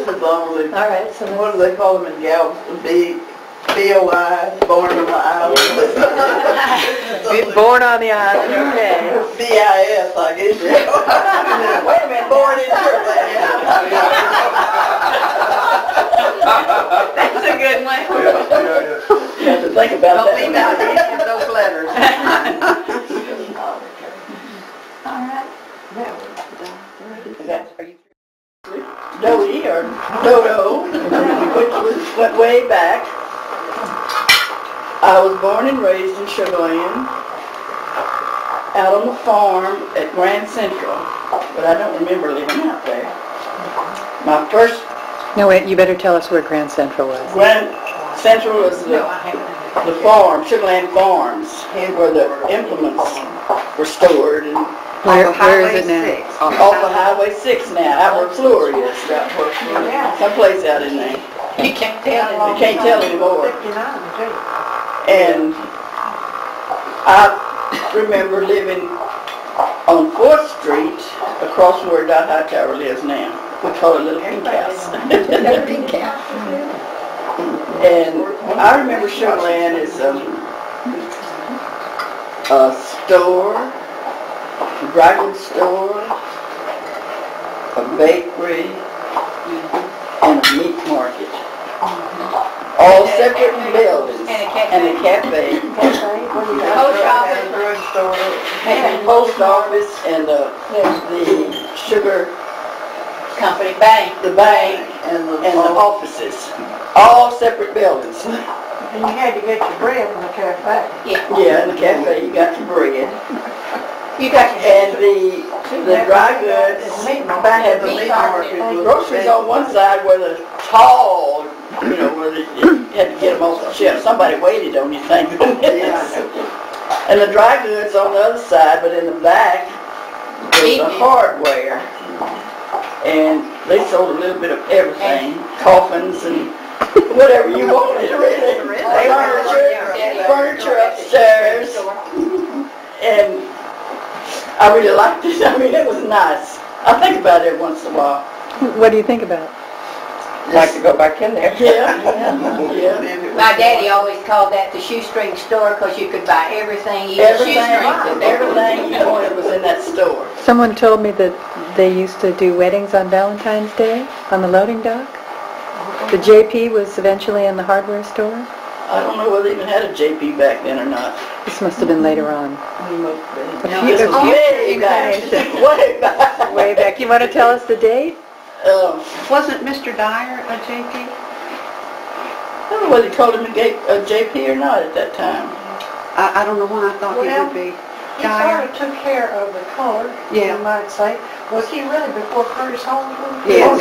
this is only. All right, so what do they call them in Galveston? B-O-I, born on the island. born on the island, okay. B-I-S, I guess. Wait a minute, born in Sugarland. That's a good one. You have to think about that. Don't leave out any of those letters. All right. Are you Dodie or Dodo, which went way back. I was born and raised in Sugar Land, out on the farm at Grand Central, but I don't remember living out there. My first... No, wait, you better tell us where Grand Central was. Grand Central was the farm, Sugar Land Farms, where the implements were stored. And where is it now? Off of Highway 6 now, out where Fleury is. Someplace out in there. You can't tell. You can't tell anymore. And I remember living on 4th Street, across from where Dot Hightower lives now. We call it a little pink house. Little pink house. And I remember Sugar Land as a store, a dry goods store, a bakery, and a meat market. All separate buildings. And a cafe. Post office. And the post office and the sugar Company bank. the bank and the offices. All separate buildings. And you had to get your bread in the cafe. Yeah, in the cafe you got your bread. You got your And the dry goods had the meat market. Groceries on one side were the tall, where you had to get them off the shelf. Somebody waited on you, thank goodness. And the dry goods on the other side, but in the back was the hardware. And they sold a little bit of everything, coffins and whatever you wanted, really. Furniture upstairs. And I really liked it. I mean, it was nice. I think about it once in a while. What do you think about? Like to go back in there. Yeah. My daddy always called that the shoestring store because you could buy everything. Everything you wanted was in that store. Someone told me that they used to do weddings on Valentine's Day on the loading dock. The JP was eventually in the hardware store. I don't know whether they even had a JP back then or not. This must have been later on. This was way back. Way back. Way back. You want to tell us the date? Wasn't Mr. Dyer a JP? I don't know whether he called him a JP or not at that time. I don't know why I thought he would be. He sort of took care of the color, you might say. Was he really before Curtis Holmes? Yeah.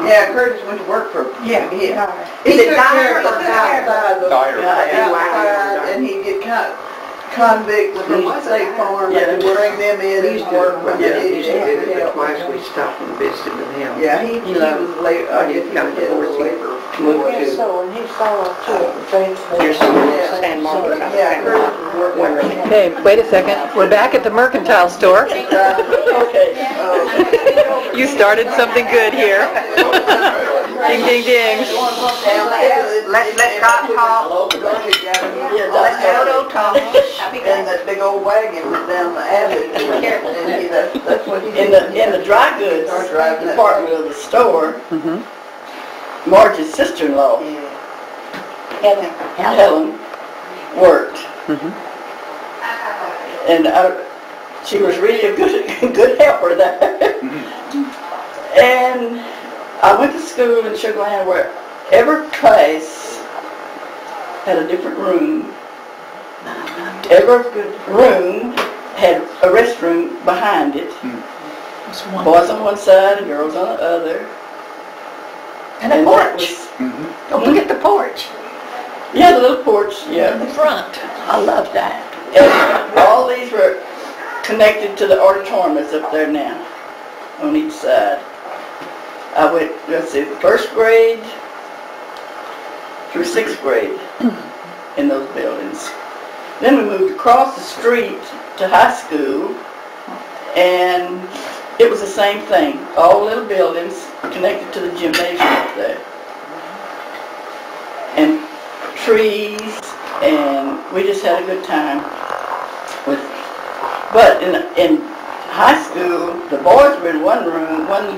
Yeah, Curtis went to work for him. Yeah. He Is it Dyer or Dyer? And he'd get convict with the state farm and bring them in and work with them. Twice we stopped and visited with him. Yeah, he was late. I guess he was getting labor. Yes, so, and he saw it too. You're someone else, San Marcos. Yeah, Curtis was working. Okay, wait a second. We're back at the mercantile store. Okay. You started something good here. Ding, ding, ding. Let Doc talk. Let Dodo talk. And that big old wagon went down the alley. And that's what he did. In the dry goods department of the store, Marge's sister-in-law, Helen, worked. And she was really a good helper there. And I went to school in Sugar Land where every class had a different room. Every room had a restroom behind it. Boys on one side and girls on the other. And a porch. Don't forget the porch. Yeah, the little porch, yeah. In the front. I love that. And all these were connected to the auditorium that's up there now, on each side. I went, first grade through 6th grade in those buildings. Then we moved across the street to high school, and it was the same thing. All little buildings connected to the gymnasium up there. And trees, and we just had a good time. But in high school, the boys were in one room, one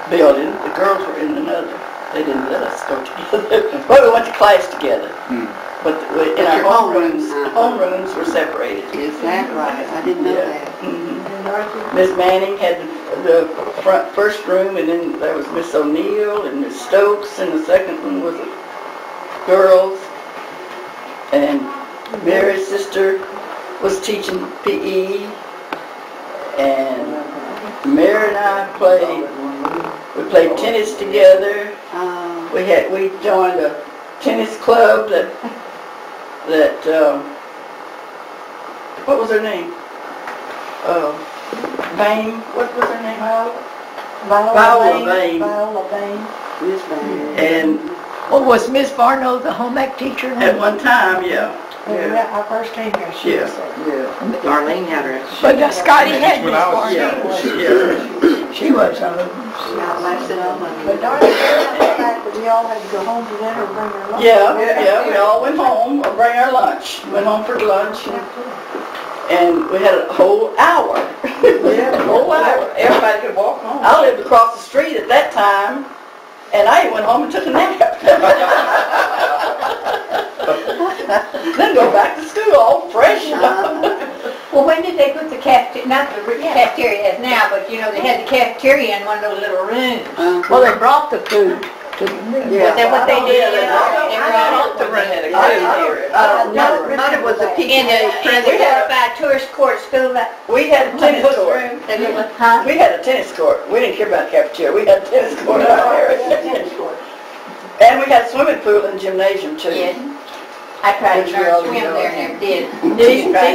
building, the girls were in another. They didn't let us go together. But we went to class together. But in our homerooms were separated. Is that right? I didn't know that. Miss Manning had the first room, and then there was Miss O'Neill and Miss Stokes, and the second one was girls. And Mary's sister was teaching PE, and Mary and I we played tennis together. We joined a tennis club that what was her name? Vane. What was her name? Viola Vane. Miss Vane. And Well, was Miss Barno the home ec teacher? at one time, yeah. Yeah, I first came here, she was there. Yeah. Darlene had her. But Scotty had Miss Barno. Yeah. She was She outlasted all of But them. darn it, the fact that we all had to go home to dinner and bring our lunch. Yeah, we all went home or bring our lunch. Went home for lunch, and we had a whole hour. Yeah, A whole hour. everybody could walk home. I lived across the street at that time, and I went home and took a nap. Then go back to school all fresh. Well, when did they put the cafeteria, not the cafeteria as now, but you know, they had the cafeteria in one of those little rooms. Well, they brought the food. Was that what they did? They brought the room. I don't remember. Thought it was a And we had about tourist court school. We had a tennis court. Huh? We had a tennis court. We didn't care about the cafeteria. We had a tennis court out there. And we had a swimming pool and gymnasium too. Yes. I tried to Which we learn all to swim know. there, never did.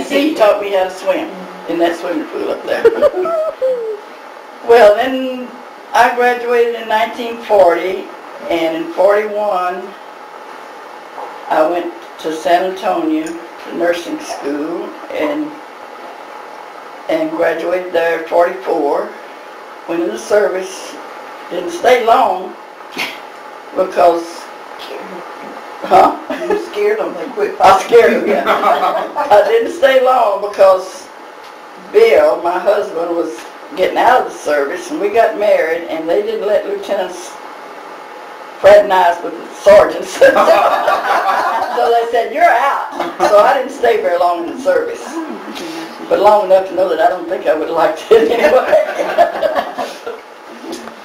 TC taught me how to swim in that swimming pool up there. Well, then I graduated in 1940, and in 41 I went to San Antonio to nursing school and graduated there in 44. Went in the service, didn't stay long because You scared them, they quit I fighting. scared him, yeah. I didn't stay long because Bill, my husband, was getting out of the service, and we got married, and they didn't let lieutenants fraternize with the sergeants. So they said, you're out. So I didn't stay very long in the service, but long enough to know that I don't think I would have liked it anyway.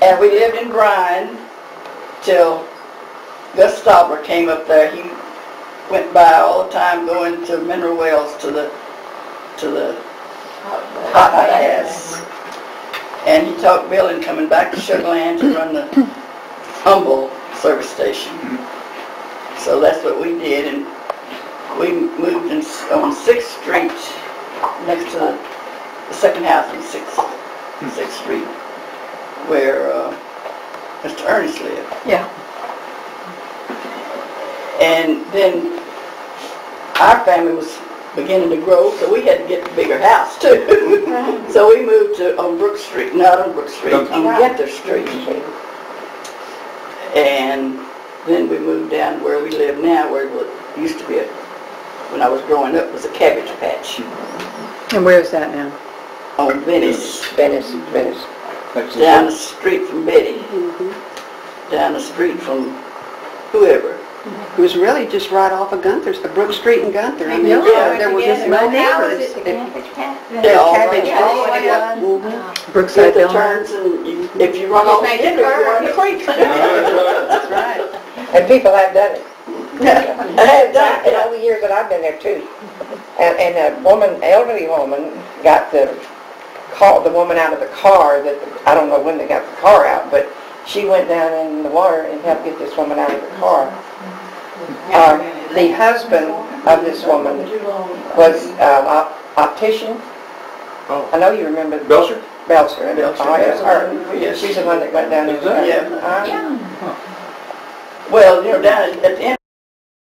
And we lived in Bryan till Gus Stobler came up there. He went by all the time going to Mineral Wells to the hot gas. And he talked Bill into coming back to Sugar Land to run the Humble service station. So that's what we did, and we moved on 6th Street next to the second house on 6th Street where Mr. Ernest lived. Yeah. And then our family was beginning to grow, so we had to get a bigger house too. So we moved on Brook Street, not on Brook Street, on Genther Street. And then we moved down where we live now, where it used to be, when I was growing up, was a cabbage patch And where is that now? on Venice. Venice. Down the street from Betty. Down the street from whoever. It was really just right off of Gunther's, Brook Street and Gunther. I mean, Yeah, there was together. no How was neighbors. it, the cabbage patch? They all Cabbage run all all the way the up. Brookside the Bill. turns, and if you run off the Make it end, you're in the creek. That's right. And people have done it. I have done In it. all the years that I've been there too. And a woman, elderly woman, got the woman out of the car that, I don't know when they got the car out, but she went down in the water and helped get this woman out of the car. The husband of this woman was optician. I know you remember. Belcher? Belcher. Belcher, Oh, yes, her. yes. She's the one that went down in the Yeah. Well, down at the end